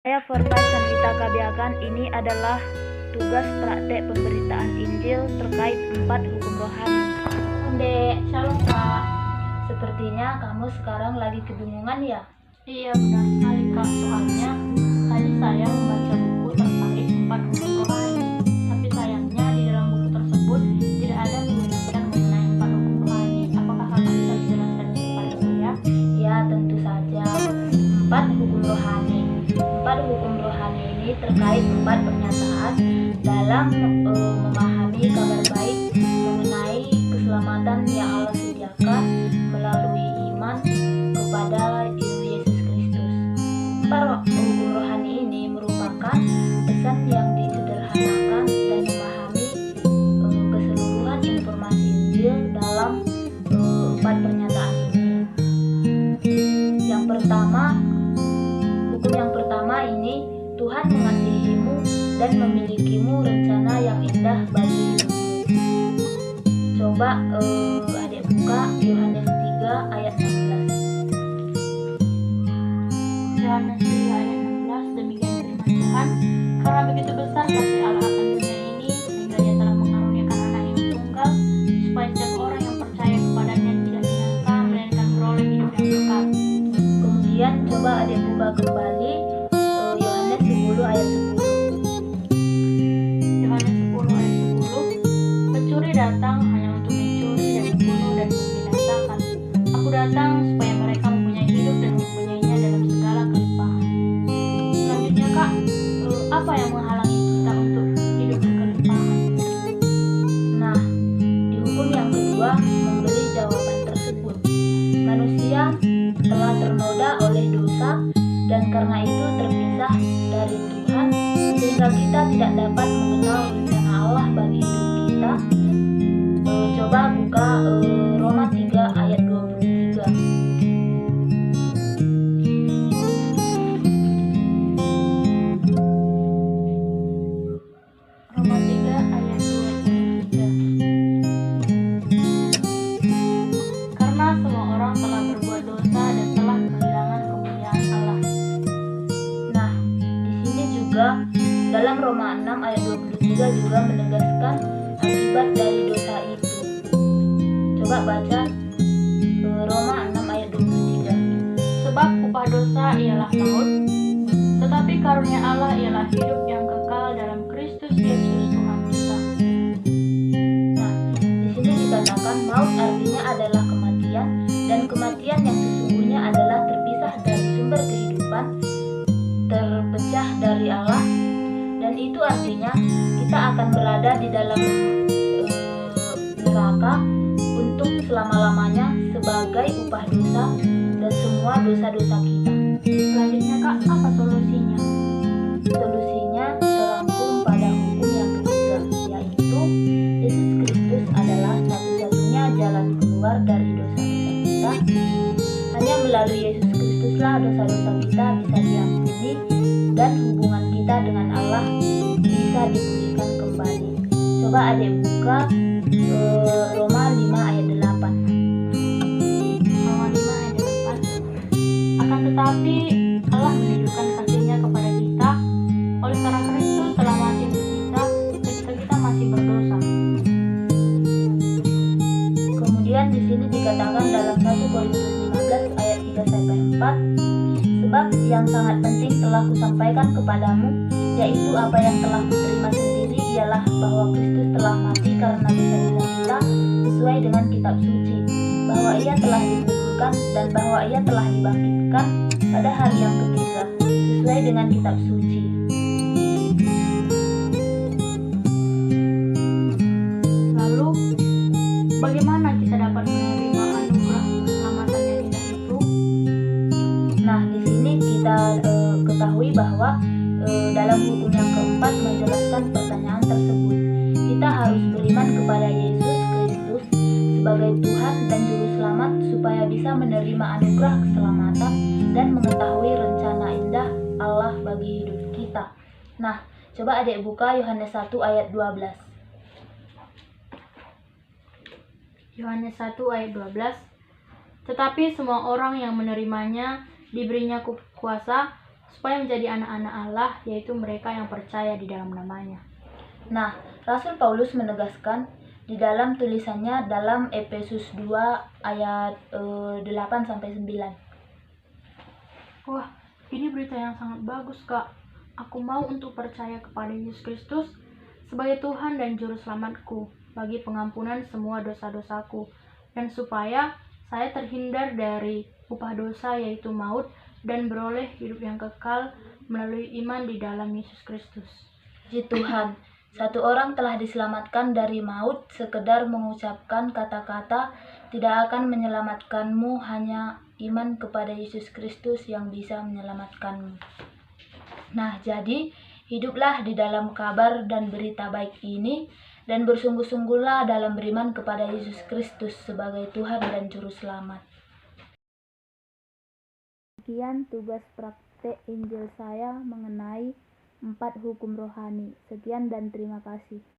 Saya Forman Sanwita Kabiakan. Ini adalah tugas praktek pemberitaan Injil terkait 4 hukum rohani. Dek, shalom Kak. Sepertinya kamu sekarang lagi kebingungan ya? Iya benar sekali Kak, soalnya tadi saya membaca buku terkait 4 hukum rohani. Tapi sayangnya di dalam buku tersebut tidak ada menjelaskan mengenai 4 hukum rohani. Apakah Kakak bisa menjelaskannya kepada saya? Ya, tentu saja. 4 hukum rohani. 4 hukum rohani ini terkait 4 pernyataan dalam memahami kabar baik mengenai keselamatan yang Allah sediakan melalui iman kepada Yesus Kristus. 4 hukum rohani ini merupakan pesan yang disederhanakan dan memahami keseluruhan informasi Injil dalam 4 pernyataan ini. Hukum yang pertama ini, Tuhan mengasihimu dan memilikimu rencana yang indah bagi hidupmu. Coba adik buka Yohanes 3 ayat 16. Yohanes 3 ayat 16, demikian firman Tuhan, karena begitu besar kasih Allah akan dunia ini, sehingga Dia telah mengaruniakan anak yang tunggal, supaya setiap orang yang percaya kepadanya tidak binasa, melainkan beroleh hidup yang kekal. Kemudian coba adik buka kembali Yohanes 10 ayat 10. Yohanes 10 ayat 10, pencuri datang hanya untuk mencuri dan membunuh dan membinasakan. Aku datang supaya mereka mempunyai hidup dan mempunyainya dalam segala kelimpahan. Selanjutnya Kak, apa yang menghalangi kita untuk hidup berkelimpahan? Nah, di hukum yang kedua memberi jawaban tersebut. Manusia telah ternoda oleh dosa dan karena itu terpisah dari Tuhan, sehingga kita tidak dapat mengenal rencana Allah bagi hidup kita. Coba buka Roma 3 ayat 23. Roma 3 ayat 23. Karena semua orang telah berbuat dosa dan telah kehilangan kemuliaan Allah. Nah, di sini juga dalam Roma 6 ayat 23 juga menegaskan akibat dari dosa itu. Coba baca Roma 6 ayat 23. Sebab upah dosa ialah maut, tetapi karunia Allah ialah hidup yang kekal dalam Kristus Yesus Tuhan kita. Nah, di sini dikatakan maut artinya adalah kematian, dan kematian yang sesungguhnya adalah terpisah dari sumber kehidupan, terpecah dari Allah, dan itu artinya kita akan berada di dalam neraka untuk selama-lamanya sebagai upah dosa dan semua dosa-dosa kita. Selanjutnya Kak, apa solusinya? Solusinya terangkum pada hukum yang ketiga, yaitu Yesus Kristus adalah satu-satunya jalan keluar dari dosa-dosa kita. Hanya melalui Yesus Kristuslah dosa-dosa kita bisa diampuni dan hubungan kita dengan Allah bisa dipulihkan kembali. Coba adik buka Roma 5 ayat 8. Roma 5 ayat 8. Akan tetapi Allah menunjukkan kasih-Nya kepada kita oleh karena Kristus telah mati untuk kita ketika kita masih berdosa. Kemudian di sini dikatakan dalam 1 Korintus 15 ayat 3 sampai 4, sebab yang sangat penting telah kusampaikan kepadamu, yaitu apa yang telah kuterima sendiri, ialah bahwa Kristus telah mati karena dosa-dosa kita sesuai dengan kitab suci, bahwa Ia telah dikuburkan dan bahwa Ia telah dibangkitkan pada hari yang ketiga sesuai dengan kitab suci. Lalu, bagaimana kita dapat menerima anugerah keselamatan yang indah itu? Nah, di sini kita ketahui bahwa dalam hukum yang keempat menjelaskan pertanyaan tersebut. Kita harus beriman kepada Yesus Kristus sebagai Tuhan dan Juru Selamat supaya bisa menerima anugerah keselamatan dan mengetahui rencana indah Allah bagi hidup kita. Nah, coba adik buka Yohanes 1 ayat 12. Yohanes 1 ayat 12. Tetapi semua orang yang menerimanya diberinya kuasa supaya menjadi anak-anak Allah, yaitu mereka yang percaya di dalam namanya. Nah, Rasul Paulus menegaskan di dalam tulisannya dalam Efesus 2 ayat 8-9. Wah, ini berita yang sangat bagus, Kak. Aku mau untuk percaya kepada Yesus Kristus sebagai Tuhan dan Juru Selamatku bagi pengampunan semua dosa-dosaku, dan supaya saya terhindar dari upah dosa yaitu maut dan beroleh hidup yang kekal melalui iman di dalam Yesus Kristus. Puji Tuhan, satu orang telah diselamatkan dari maut, sekedar mengucapkan kata-kata tidak akan menyelamatkanmu, hanya iman kepada Yesus Kristus yang bisa menyelamatkanmu. Nah, jadi hiduplah di dalam kabar dan berita baik ini, dan bersungguh-sungguhlah dalam beriman kepada Yesus Kristus sebagai Tuhan dan Juru Selamat. Sekian tugas praktek Injil saya mengenai 4 hukum rohani. Sekian dan terima kasih.